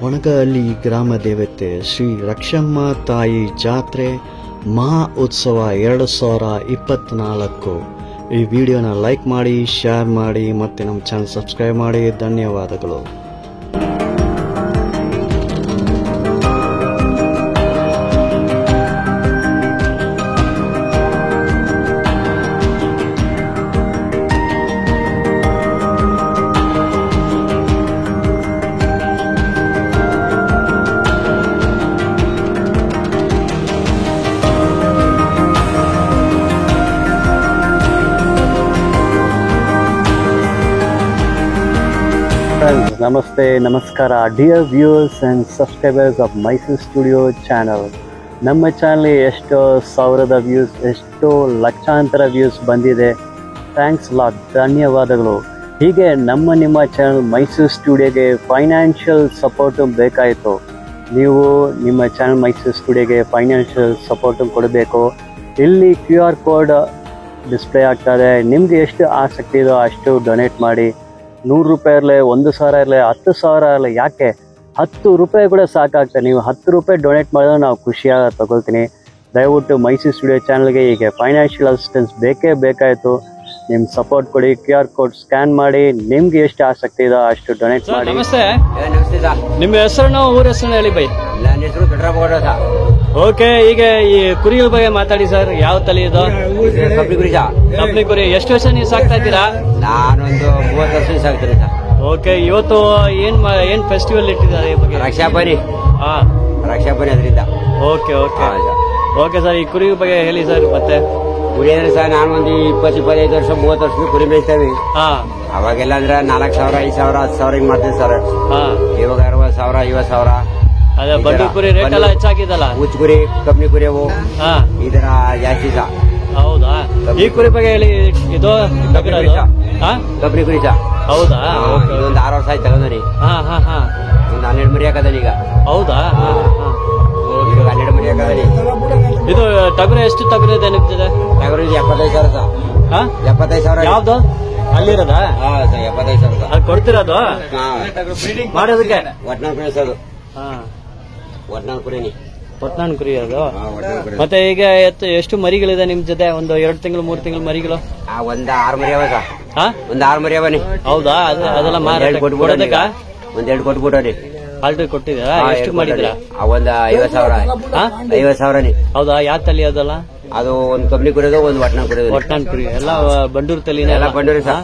ಒಣಗಹಳ್ಳಿ ಗ್ರಾಮ ದೇವತೆ ಶ್ರೀ ರಕ್ಷಮ್ಮ ತಾಯಿ ಜಾತ್ರೆ ಮಹಾ ಉತ್ಸವ 2024. ಈ ವಿಡಿಯೋನ ಲೈಕ್ ಮಾಡಿ, ಶೇರ್ ಮಾಡಿ ಮತ್ತು ನಮ್ಮ ಚಾನಲ್ ಸಬ್ಸ್ಕ್ರೈಬ್ ಮಾಡಿ. ಧನ್ಯವಾದಗಳು. ನಮಸ್ತೆ, ನಮಸ್ಕಾರ dear viewers and subscribers of Mysuru studio channel. ನಮ್ಮ ಚಾನಲ್ ಎಷ್ಟೋ ಸಾವಿರದ ವ್ಯೂಸ್, ಎಷ್ಟೋ ಲಕ್ಷಾಂತರ ವ್ಯೂಸ್ ಬಂದಿದೆ. ಥ್ಯಾಂಕ್ಸ್ ಲಾಟ್, ಧನ್ಯವಾದಗಳು. ಹೀಗೆ ನಿಮ್ಮ ಚಾನಲ್ ಮೈಸೂರು ಸ್ಟುಡಿಯೋಗೆ ಫೈನಾನ್ಷಿಯಲ್ ಸಪೋರ್ಟು ಬೇಕಾಯಿತು. ನೀವು ನಿಮ್ಮ ಚಾನಲ್ ಮೈಸೂರು ಸ್ಟುಡಿಯೋಗೆ ಫೈನಾನ್ಷಿಯಲ್ ಸಪೋರ್ಟು ಕೊಡಬೇಕು. ಇಲ್ಲಿ QR ಕೋಡ್ ಡಿಸ್ಪ್ಲೇ ಆಗ್ತದೆ. ನಿಮಗೆ ಎಷ್ಟು ಆಸಕ್ತಿ ಇದೋ ಅಷ್ಟು ಡೊನೇಟ್ ಮಾಡಿ. 100 ರೂಪಾಯಿ ಇರಲಿ, 1,000 ಇರಲಿ, 10,000 ಇರಲಿ, ಯಾಕೆ 10 ರೂಪಾಯಿ ಕೂಡ ಸಾಕಾಗ್ತದೆ. ನೀವು 10 ರೂಪಾಯಿ ಡೊನೇಟ್ ಮಾಡಿದ್ರೆ ನಾವು ಖುಷಿಯಾಗಿ ತಗೊಳ್ತೀನಿ. ದಯವಿಟ್ಟು ಮೈಸೂರು ಸ್ಟುಡಿಯೋ ಚಾನಲ್ಗೆ ಹೀಗೆ ಫೈನಾನ್ಷಿಯಲ್ ಅಸಿಸ್ಟೆನ್ಸ್ ಬೇಕಾಯಿತು. ನಿಮ್ಮ ಸಪೋರ್ಟ್ ಕೊಡಿ. QR ಕೋಡ್ ಸ್ಕ್ಯಾನ್ ಮಾಡಿ. ನಿಮ್ಗೆ ಎಷ್ಟು ಆಸಕ್ತಿ ಇದೋ ಅಷ್ಟು ಡೊನೇಟ್ ಮಾಡಿ. ನಮಸ್ತೆ. ನಿಮ್ಮ ಹೆಸರು, ಊರ ಹೆಸರು ಹೇಳಿ ಬೈ. ನನ್ನ ಹೆಸರು ಕಟ್ರಗೌಡ. ಓಕೆ, ಈಗ ಈ ಕುರಿಗಳ ಬಗ್ಗೆ ಮಾತಾಡಿ ಸರ್. ಯಾವ ತಳಿ ಇದು? ಕಪ್ಲಿ ಕುರಿ. ಎಷ್ಟು ವರ್ಷ ನೀವು ಸಾಕ್ತಾ ಇದ್ದೀರಾ? ನಾನೊಂದು 30 ವರ್ಷ ಸಾಕ್ತೀನಿ ಸರ್. ಓಕೆ, ಇವತ್ತು ಏನ್ ಫೆಸ್ಟಿವಲ್ ಇಟ್ಟಿದ್ದಾರೆ ಈ ಬಗ್ಗೆ? ರಕ್ಷಾಬಲಿ. ರಕ್ಷಾಬಲಿ ಅದರಿಂದ. ಓಕೆ ಸರ್, ಈ ಕುರಿ ಬಗ್ಗೆ ಹೇಳಿ ಸರ್. ಮತ್ತೆ ಕುರಿ ಅಂದ್ರೆ ಸರ್, ನಾನು ಒಂದು 20-25 ವರ್ಷ 30 ವರ್ಷ ಕುರಿ ಮೇಯಿಸ್ತೇವೆ. ಅವಾಗೆಲ್ಲ ಅಂದ್ರೆ 4,000, 5,000, 10,000 ಹಿಂಗ್ ಮಾಡ್ತೀವಿ ಸರ್. ಇವಾಗ 60,000, 50,000. ಅದೇ ಬಂಡು ಕುರಿ ರೇಟ್ ಎಲ್ಲ ಹೆಚ್ಚಾಗಿದಲ್ಲ. ಹುಚ್ಚ ಕುರಿ, ಕಬ್ಬಿಣಿ ಕುರಿ ಅವು ಇದರ ಜಾಸ್ತಿ ಸರ್. ಹೌದಾ? ಈ ಕುರಿ ಬಗ್ಗೆ ಹೇಳಿ. ಇದು ಕಬ್ಬಿಣಿ ಕುರಿ ಸರ್. ಹೌದಾ? ಇದೊಂದು 6 ವರ್ಷ ಆಯ್ತು ತಗೊಂಡ್ರಿ. ಒಂದು 12 ಮರಿ ಹಾಕದನಿ ಈಗ. ಹೌದಾ? ಈಗ 12 ಮರಿ ಹಾಕದನಿ. ಇದು ಟಗರು ಎಷ್ಟು ಟಗರು ಇದೆ ನಿಮ್ದಿದೆ? ಟಗರು 75,000 ಸರ್. 75,000. ಯಾವ್ದು ಅಲ್ಲಿರೋದ? 75,000 ಅದು ಕೊಡ್ತಿರೋದು ಮಾಡೋದಕ್ಕೆ? ಒಟ್ನಾನ್ ಕುರಿ ಸರ್. ಒಟ್ನಾನ್ ಕುರಿನಿ. ಒಟ್ನಾನ್ ಕುರಿ ಅದು. ಮತ್ತೆ ಈಗ ಎಷ್ಟು ಮರಿಗಳಿದೆ ನಿಮ್ ಜೊತೆ? ಒಂದು 2 ತಿಂಗಳು 3 ತಿಂಗಳು ಮರಿಗಳು? ಒಂದ್ 6 ಮರಿ ಅವ ಸರ್. ಒಂದ್ 6 ಮರಿ ಅವನಿ. ಹೌದಾ? ಅದೆಲ್ಲ ಕೊಟ್ಬಿಡೋದಕ್ಕ? ಒಂದ್ 2 ಕೊಟ್ಬಿಟ್ಟವ್ರಿ. ಆಲ್ರೆಡಿ ಕೊಟ್ಟಿದ್ದೀರಾ? ಎಷ್ಟು ಮಾಡಿದ್ರ? ಒಂದ್ 50,000. 50,000. ಹೌದಾ? ಯಾವ ತಳಿ ಅದಲ್ಲ? ಅದು ಒಂದ್ ಕಬ್ಬಿಣಿ ಕುರಿಯೋದು, ಒಂದ್ ಒಟ್ನಾನ್ ಕುರಿಯೋದು. ಒಟ್ನಾನ್ ಕುರಿ ಎಲ್ಲ ಬಂಡೂರು ತಳಿನ? ಎಲ್ಲ ಬಂಡೂರಿ ಸರ್.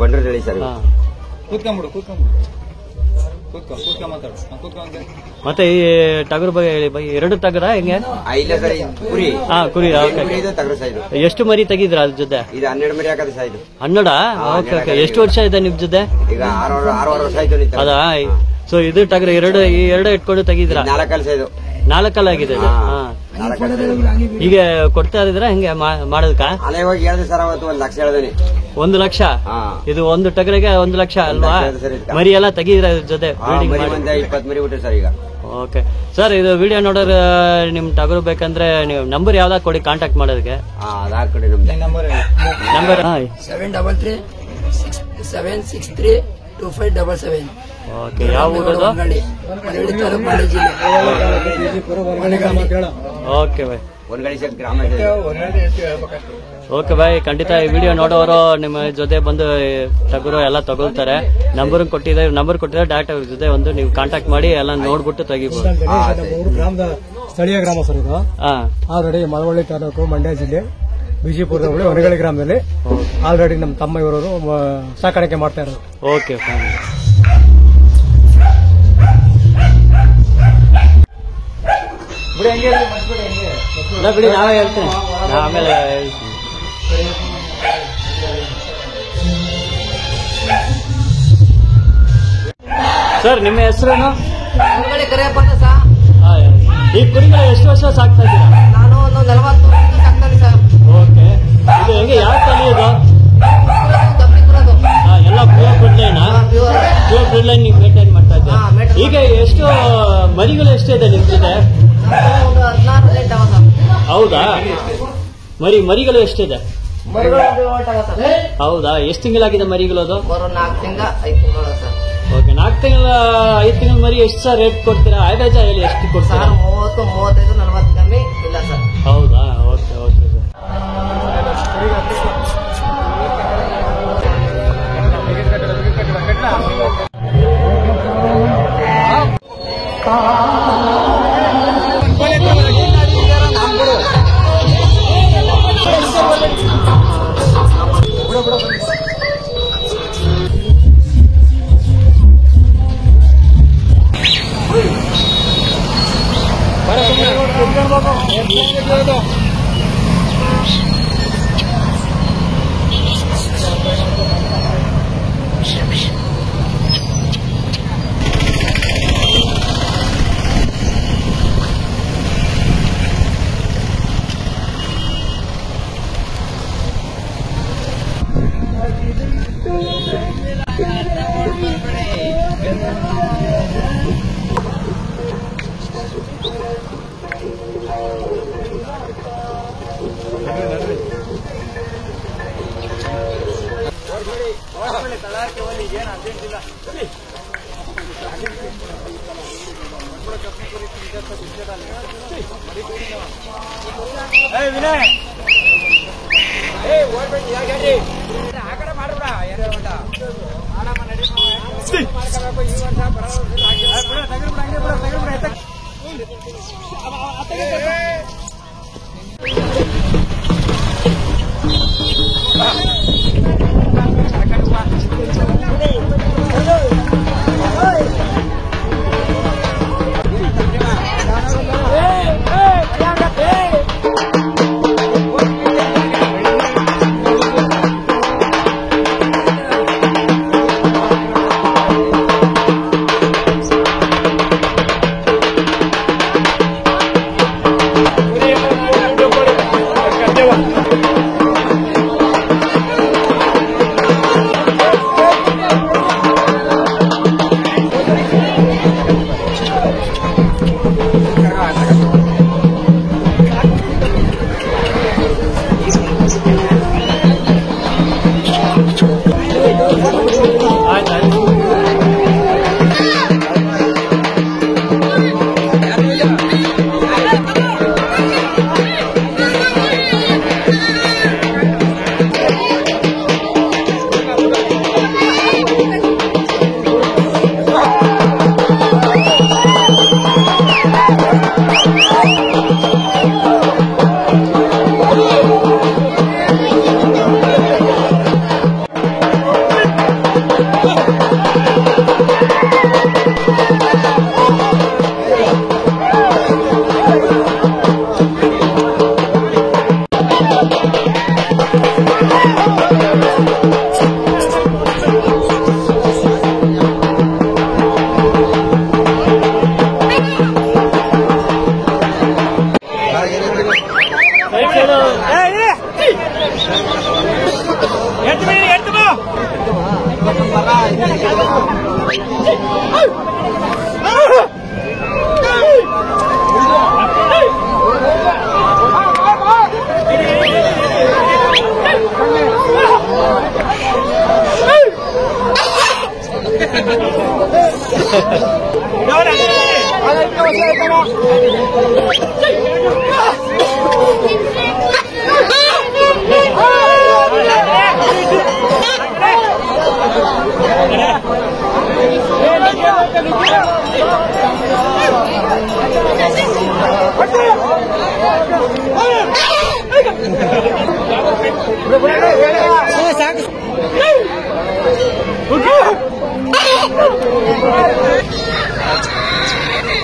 ಬಂಡೂರು ತಳಿ ಸರ್. ಮತ್ತೆ ಈ ಟಗರು ಬಗ್ಗೆ ಹೇಳಿ ಬೈ. 2 ಟಗರ ಹೆಂಗೆ? ಇಲ್ಲ ಸರ್, ಕುರಿ. ಕುರಿ. ಟಗರು ಸೈಜ್. ಎಷ್ಟು ಮರಿ ತೆಗಿದ್ರ ಅದ್ರ ಜೊತೆ? ಇದು 12 ಮರಿ ಹಾಕದ ಸೈಜ್. 12? ಓಕೆ. ಎಷ್ಟು ವರ್ಷ ಇದೆ ನಿಮ್ ಜೊತೆ? ಈಗ 6 ವರ್ಷ ಆಯ್ತು. ಅದಾ? ಸೊ ಇದು ಟಗರು 2 ಇಟ್ಕೊಂಡು ತೆಗಿದ್ರ? 4 ಸೈಜ್. 4 ಆಗಿದೆ. ಈಗ ಕೊಡ್ತಾ ಇದ್ರ ಹೆಂಗೆ ಮಾಡೋದಕ್ಕ? ಅಲ್ಲ, ಇವಾಗ ಹೇಳಿದೆ ಸರ್, ಅವತ್ತು 1 ಲಕ್ಷ ಹೇಳಿದೀನಿ. 1 ಲಕ್ಷ? ಇದು ಒಂದು ಟಗರಿಗೆ 1 ಲಕ್ಷ ಅಲ್ವಾ? ಮರಿ ಎಲ್ಲ ತೆಗಿದ್ರ ಜೊತೆ? 20 ಮರಿ ಬಿಟ್ರೆ ಸರ್ ಈಗ. ಓಕೆ ಸರ್, ಇದು ವಿಡಿಯೋ ನೋಡೋರು ನಿಮ್ ಟಗರು ಬೇಕಂದ್ರೆ ನೀವು ನಂಬರ್ ಯಾವ್ದಾಗ ಕೊಡಿ ಕಾಂಟ್ಯಾಕ್ಟ್ ಮಾಡೋದಕ್ಕೆ. ಅದಾಕೊಡಿ ನಮ್ದು ನಂಬರ್. 733 763 2577. ಓಕೆ. ಯಾವ ಊರದು? Okay bye. Okay bye. ಖಂಡಿತ ಈ ವಿಡಿಯೋ ನೋಡೋರು ನಿಮ್ಮ ಜೊತೆ ಬಂದು ಟಗರು ಎಲ್ಲ ತಗೊಳ್ತಾರೆ. ನಂಬರ್ ಕೊಟ್ಟಿದ್ದಾರೆ. ಡೈರೆಕ್ಟ್ ಅವ್ರ ಜೊತೆ ಒಂದು ನೀವು ಕಾಂಟ್ಯಾಕ್ಟ್ ಮಾಡಿ ಎಲ್ಲ ನೋಡ್ಬಿಟ್ಟು ತೆಗಿಬಹುದು. ಸ್ಥಳೀಯ ಗ್ರಾಮ ಸರ್ ಇದು. ಆಲ್ರೆಡಿ ಮಳವಳ್ಳಿ ತಾಲೂಕು, ಮಂಡ್ಯ ಜಿಲ್ಲೆ, ಬಿಜಿಪುರದ ಬಳಿ ಹೊನಗಳಿ ಗ್ರಾಮದಲ್ಲಿ ಆಲ್ರೆಡಿ ನಮ್ಮ ತಮ್ಮ ಇವರು ಸಾಕಾಣಿಕೆ ಮಾಡ್ತಾ ಇರೋದು. ಓಕೆ. ಇಲ್ಲ ಬಿಡಿ, ನಾವೇ ಹೇಳ್ತೀನಿ, ನಾ ಆಮೇಲೆ ಹೇಳ್ತೀನಿ. ಸರ್ ನಿಮ್ಮ ಹೆಸರೇನು? ಕರೆಯಪ್ಪ ಸರ್. ಈ ಕುರಿಗಳು ಎಷ್ಟು ವರ್ಷ ಸಾಕ್ತಾ ಇದ್ದೀರಾ? ನಾನು ಒಂದು 40 ವರ್ಷ ಸಾಕ್ತಾನೆ ಸರ್. ಓಕೆ, ಇದು ಹೆಂಗೆ, ಯಾವ ತಳಿ ಇದು? ಎಲ್ಲ ಪ್ಯೂರ್ ಬ್ರೀಡ್ ಲೈನಾ? ಪ್ಯೂರ್ ಬ್ರೀಡ್ ಲೈನ್ ನೀವು ಮೇಂಟೈನ್ ಮಾಡ್ತಾ ಇದ್ದೀರಾ? ಈಗ ಎಷ್ಟು ಮರಿಗಳು ಎಷ್ಟಿದೆ ನಿಮ್ ಜೊತೆ? ಒಂದು 16 ಇದ್ದಾವೆ ಸರ್. ಹೌದಾ? ಮರಿಗಳು ಎಷ್ಟಿದೆ? ಹೌದಾ? ಎಷ್ಟು ತಿಂಗಳಾಗಿದೆ ಮರಿಗಳು? ಅದು 4 ತಿಂಗಳ 5 ತಿಂಗಳು ಸರ್. ಓಕೆ, 4 ತಿಂಗಳ 5 ತಿಂಗಳ ಮರಿ ಎಷ್ಟು ಸರ್ ರೇಟ್ ಕೊಡ್ತೀರಾ? ಆಯ್ತಾಯ್ತ ಹೇಳಿ, ಎಷ್ಟು ಕೊಡ್ತೀರಾ? 30, 35, 40 ಕಮ್ಮಿ ಇಲ್ಲ ಸರ್. ಹೌದಾ? Okay okay sir.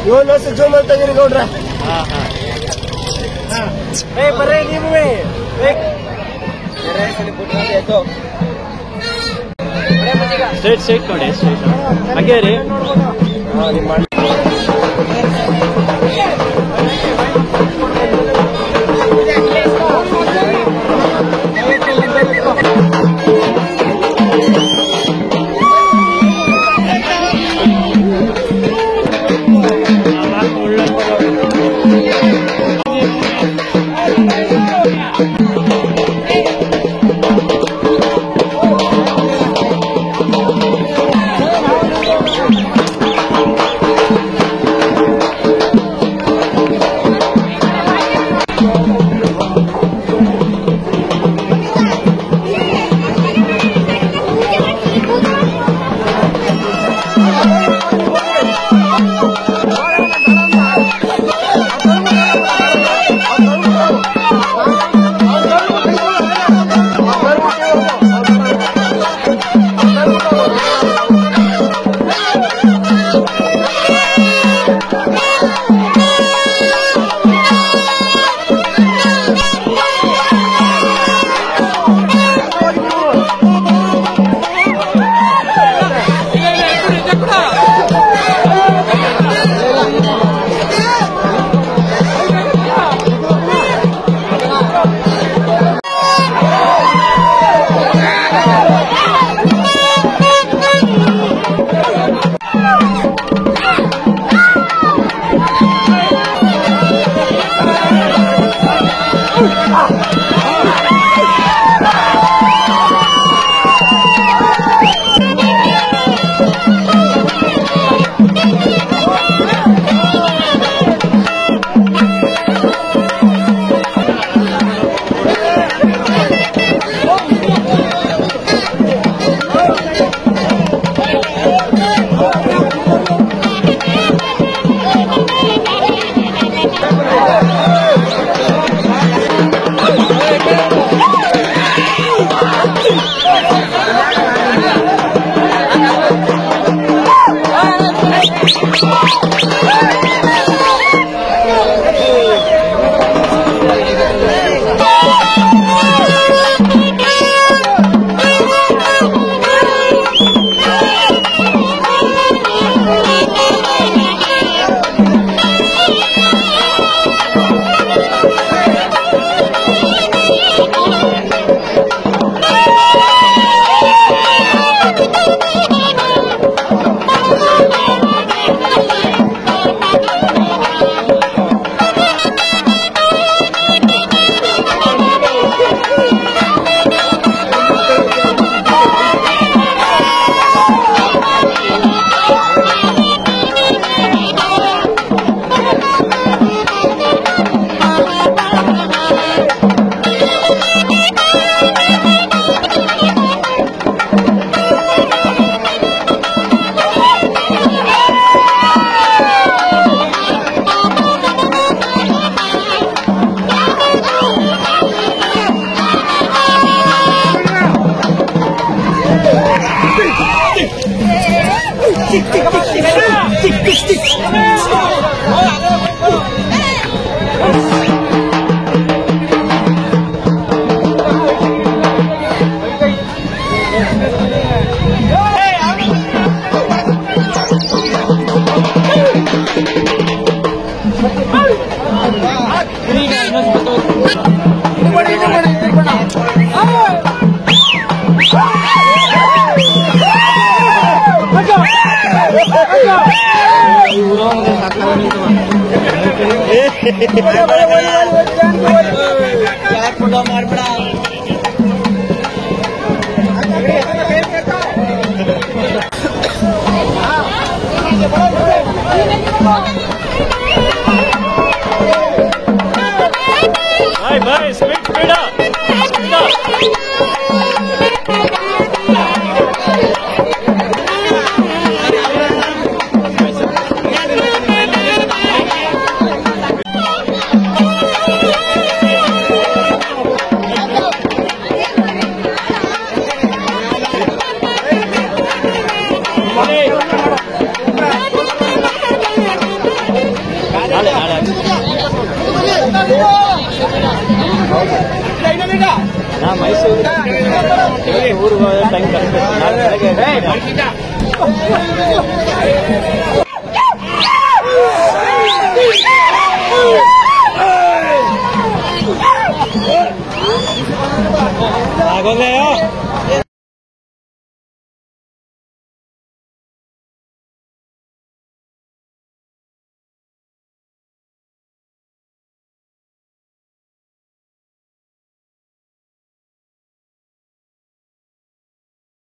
ಏಳು ವರ್ಷ ಜೋಮಲ್ ತೆಗೀರಿ ಗೌಡ್ರ. ಸ್ಟ್ರೈಟ್ ನೋಡಿ ಸ್ಟ್ರೈಟ್ ಹಂಗೆ ರೀ. ನಾಳೆ ಊರಿಗೆ ಹೋದ್ರೆ ಟೈಮ್ ಕರೆಕ್ಟ್ ನಾಳೆ ಬೆಳಗ್ಗೆ